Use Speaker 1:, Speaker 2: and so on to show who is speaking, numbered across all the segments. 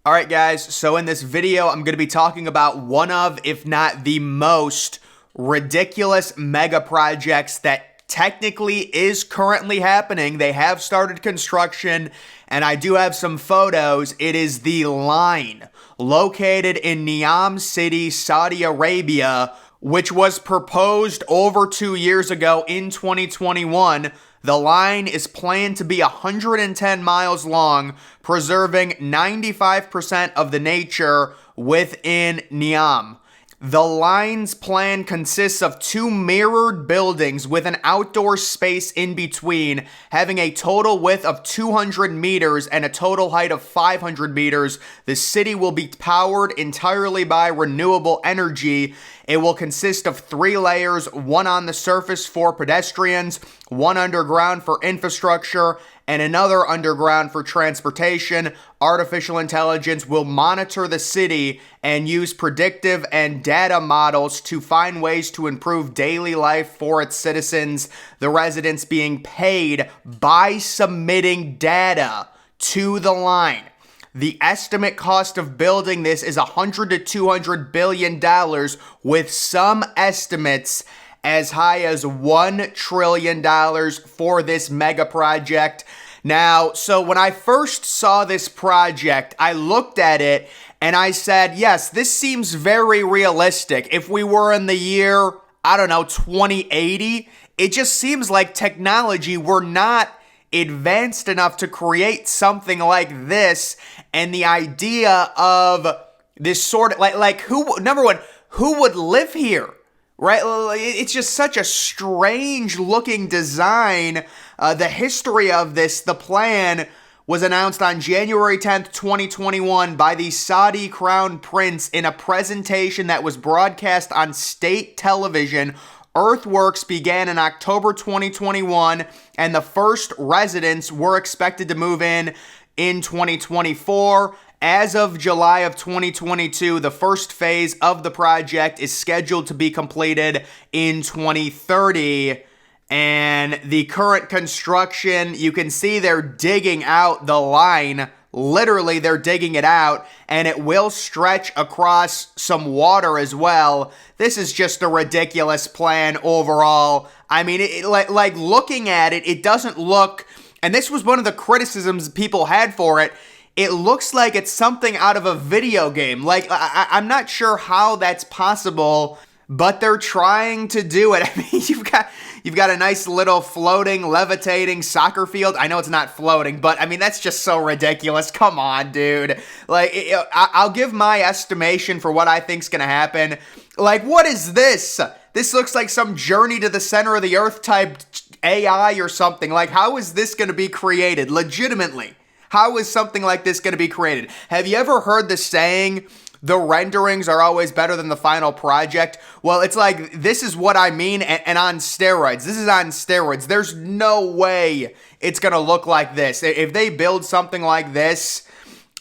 Speaker 1: All right, guys, so in this video, I'm going to be talking about one of, if not the most ridiculous mega projects that technically is currently happening. They have started construction, and I do have some photos. It is the line located in Neom City, Saudi Arabia, which was proposed over 2 years ago in 2021. The line is planned to be 110 miles long, preserving 95% of the nature within Neom. The line's plan consists of two mirrored buildings with an outdoor space in between, having a total width of 200 meters and a total height of 500 meters. The city will be powered entirely by renewable energy. It will consist of 3 layers, one on the surface for pedestrians, one underground for infrastructure, and another underground for transportation. Artificial intelligence will monitor the city and use predictive and data models to find ways to improve daily life for its citizens, the residents being paid by submitting data to the line. The estimate cost of building this is $100 to $200 billion, with some estimates as high as $1 trillion for this mega project. Now, so when I first saw this project, I looked at it and I said, yes, this seems very realistic. If we were in the year, I don't know, 2080, it just seems like technology were not advanced enough to create something like this. And the idea of this sort of like who, number one, who would live here? Right? It's just such a strange looking design. The history of this, the plan was announced on January 10th, 2021 by the Saudi Crown Prince in a presentation that was broadcast on state television. Earthworks began in October 2021, and the first residents were expected to move in 2024. As of July of 2022, the first phase of the project is scheduled to be completed in 2030. And the current construction, you can see they're digging out the line. Literally, they're digging it out, and it will stretch across some water as well. This is just a ridiculous plan overall. I mean, like looking at it, it doesn't look, and this was one of the criticisms people had for it, it looks like it's something out of a video game. Like, I'm not sure how that's possible, but they're trying to do it. I mean, you've got a nice little floating, levitating soccer field. I know it's not floating, but I mean, that's just so ridiculous. Come on, dude. Like, I'll give my estimation for what I think's gonna happen. Like, what is this? This looks like some Journey to the Center of the Earth type AI or something. Like, how is this gonna be created? Legitimately. How is something like this going to be created? Have you ever heard the saying, the renderings are always better than the final project? Well, it's like, this is what I mean, and on steroids. This is on steroids. There's no way it's going to look like this. If they build something like this,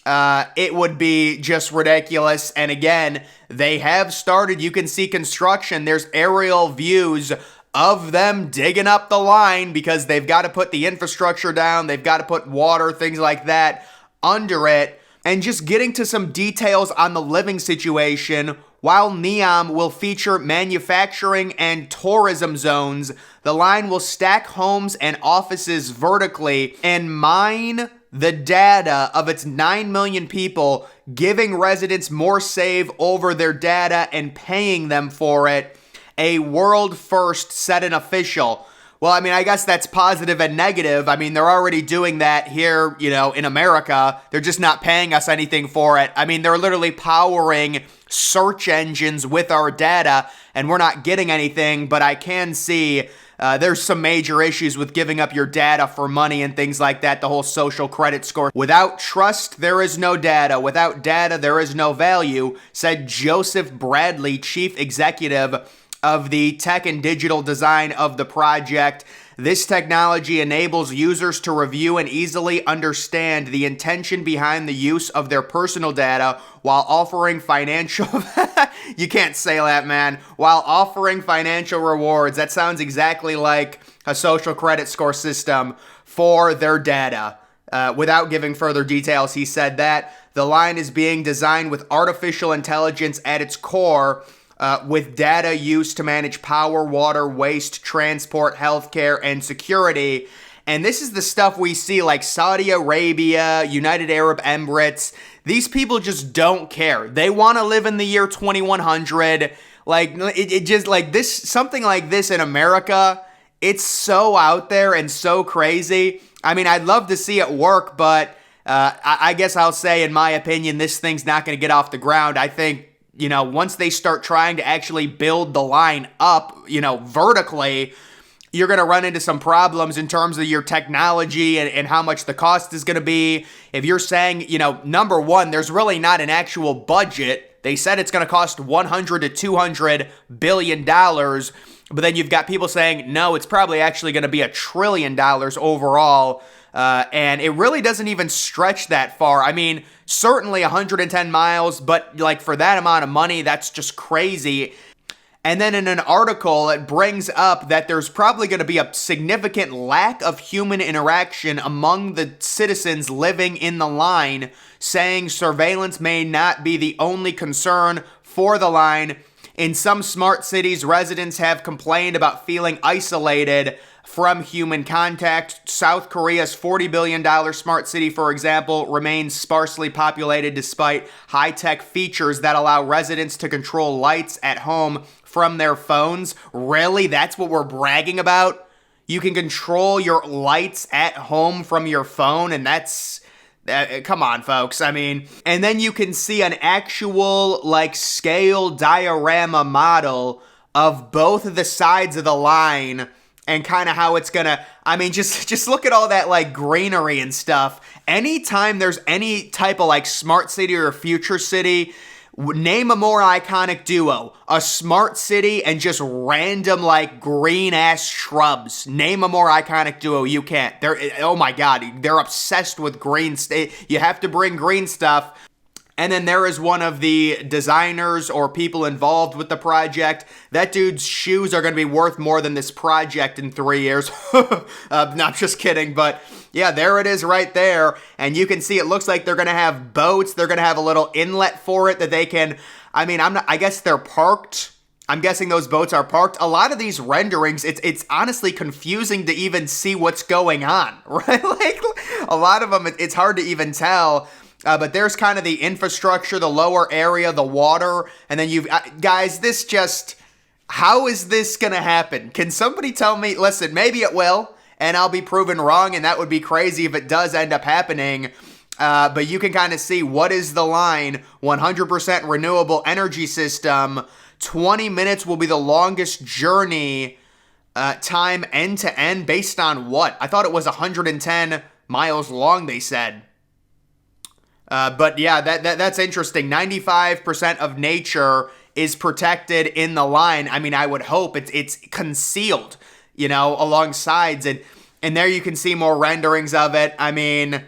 Speaker 1: it would be just ridiculous. And again, they have started. You can see construction. There's aerial views of them digging up the line because they've got to put the infrastructure down. They've got to put water, things like that under it. And just getting to some details on the living situation, while Neom will feature manufacturing and tourism zones, the line will stack homes and offices vertically and mine the data of its 9 million people, giving residents more say over their data and paying them for it. A world first, said an official. Well, I mean, I guess that's positive and negative. I mean, they're already doing that here, in America. They're just not paying us anything for it. I mean, they're literally powering search engines with our data, and we're not getting anything. But I can see there's some major issues with giving up your data for money and things like that, the whole social credit score. Without trust, there is no data. Without data, there is no value, said Joseph Bradley, chief executive of the tech and digital design of the project. This technology enables users to review and easily understand the intention behind the use of their personal data while offering financial you can't say that, man. While offering financial rewards. That sounds exactly like a social credit score system for their data. Without giving further details, he said that The line is being designed with artificial intelligence at its core, with data used to manage power, water, waste, transport, healthcare, and security. And this is the stuff we see like Saudi Arabia, United Arab Emirates. These people just don't care. They want to live in the year 2100. Like, it just, like this, something like this in America, it's so out there and so crazy. I mean, I'd love to see it work, but I guess I'll say, in my opinion, this thing's not going to get off the ground. I think, you know, once they start trying to actually build the line up, you know, vertically, you're going to run into some problems in terms of your technology and how much the cost is going to be. If you're saying, you know, number one, there's really not an actual budget. They said it's going to cost $100 to $200 billion. But then you've got people saying, no, it's probably actually going to be $1 trillion overall. And it really doesn't even stretch that far. I mean, certainly 110 miles, but like for that amount of money, that's just crazy. And then in an article, it brings up that there's probably going to be a significant lack of human interaction among the citizens living in the line, saying surveillance may not be the only concern for the line. In some smart cities, residents have complained about feeling isolated from human contact. South Korea's $40 billion smart city, for example, remains sparsely populated despite high-tech features that allow residents to control lights at home from their phones. Really? That's what we're bragging about? You can control your lights at home from your phone, and that's... come on, folks. I mean, and then you can see an actual, like, scale diorama model of both of the sides of the line and kind of how it's gonna, I mean, just look at all that, like, greenery and stuff. Anytime there's any type of, like, smart city or future city, name a more iconic duo. A smart city and just random, like, green-ass shrubs. Name a more iconic duo. You can't. They're, oh my god, they're obsessed with green. You have to bring green stuff. And then there is one of the designers or people involved with the project. That dude's shoes are going to be worth more than this project in 3 years. Not just kidding, but yeah, there it is right there. And you can see it looks like they're going to have boats. They're going to have a little inlet for it that they can, I mean, I guess they're parked. I'm guessing those boats are parked. A lot of these renderings, it's honestly confusing to even see what's going on, right? Like, a lot of them, it's hard to even tell. But there's kind of the infrastructure, the lower area, the water, and then you've, guys, this just, how is this going to happen? Can somebody tell me, listen, maybe it will, and I'll be proven wrong, and that would be crazy if it does end up happening. But you can kind of see what is the line, 100% renewable energy system, 20 minutes will be the longest journey time end to end, based on what? I thought it was 110 miles long, they said. But yeah, that's interesting. 95% of nature is protected in the line. I mean, I would hope it's concealed, you know, along sides. And there you can see more renderings of it. I mean,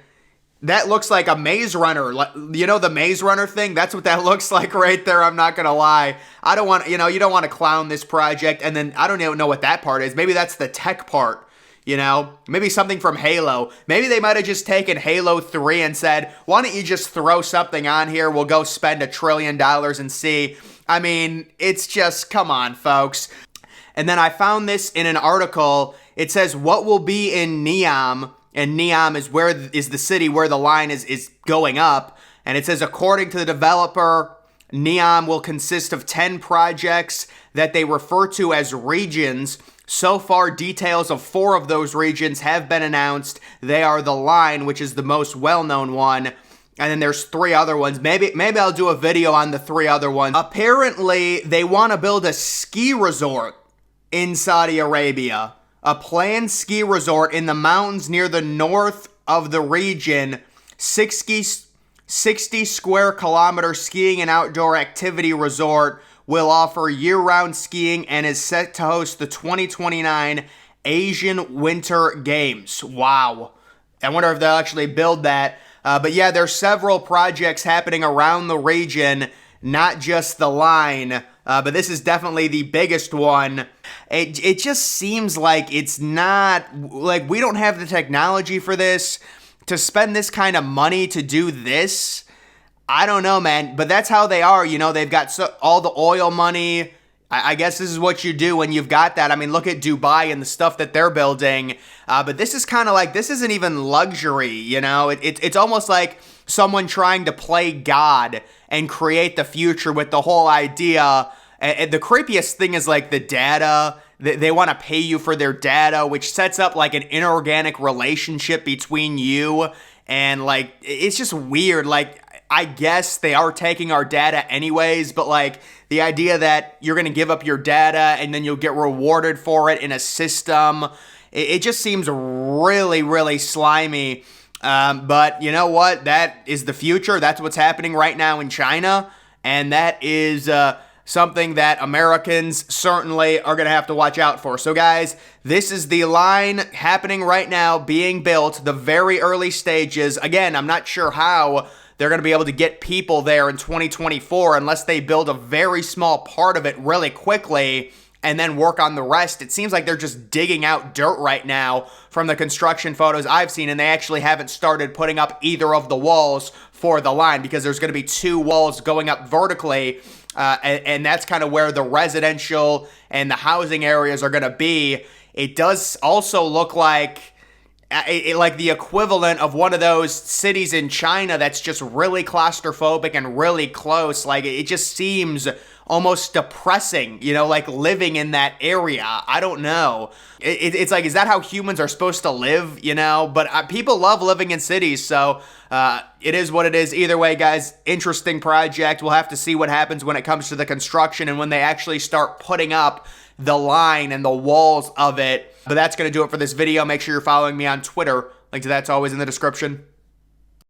Speaker 1: that looks like a Maze Runner. You know, the Maze Runner thing? That's what that looks like right there. I'm not going to lie. I don't want, you know, you don't want to clown this project. And then I don't even know what that part is. Maybe that's the tech part. You know, maybe something from Halo. Maybe they might have just taken Halo 3 and said, why don't you just throw something on here? We'll go spend $1 trillion and see. I mean, it's just, come on, folks. And then I found this in an article. It says, what will be in Neom? And Neom is the city where the line is going up. And it says, according to the developer, Neom will consist of 10 projects that they refer to as regions. So far, details of 4 of those regions have been announced. They are the line, which is the most well-known one. And then there's 3 other ones. Maybe I'll do a video on the 3 other ones. Apparently, they want to build a ski resort in Saudi Arabia. A planned ski resort in the mountains near the north of the region. 60 square kilometer skiing and outdoor activity resort will offer year-round skiing and is set to host the 2029 Asian Winter Games. Wow. I wonder if they'll actually build that. But yeah, there's several projects happening around the region, not just the line. But this is definitely the biggest one. It just seems like it's not, like, we don't have the technology for this. To spend this kind of money to do this, I don't know, man, but that's how they are. You know, they've got all the oil money. I guess this is what you do when you've got that. I mean, look at Dubai and the stuff that they're building. But this is kind of like, this isn't even luxury, you know? It's almost like someone trying to play God and create the future with the whole idea. And the creepiest thing is like the data. They want to pay you for their data, which sets up like an inorganic relationship between you. And like, it's just weird. Like, I guess they are taking our data anyways, but like the idea that you're going to give up your data and then you'll get rewarded for it in a system, it just seems really, really slimy. But you know what? That is the future. That's what's happening right now in China. And that is something that Americans certainly are going to have to watch out for. So guys, this is the line happening right now, being built, the very early stages. Again, I'm not sure how they're going to be able to get people there in 2024 unless they build a very small part of it really quickly and then work on the rest. It seems like they're just digging out dirt right now from the construction photos I've seen, and they actually haven't started putting up either of the walls for the line because there's going to be 2 walls going up vertically, and that's kind of where the residential and the housing areas are going to be. It does also look like like the equivalent of one of those cities in China that's just really claustrophobic and really close. Like, it just seems almost depressing, you know, like living in that area. I don't know. It's like, is that how humans are supposed to live, you know? But people love living in cities, so it is what it is. Either way, guys, interesting project. We'll have to see what happens when it comes to the construction and when they actually start putting up the line and the walls of it. But that's going to do it for this video. Make sure you're following me on Twitter. Link to that's always in the description.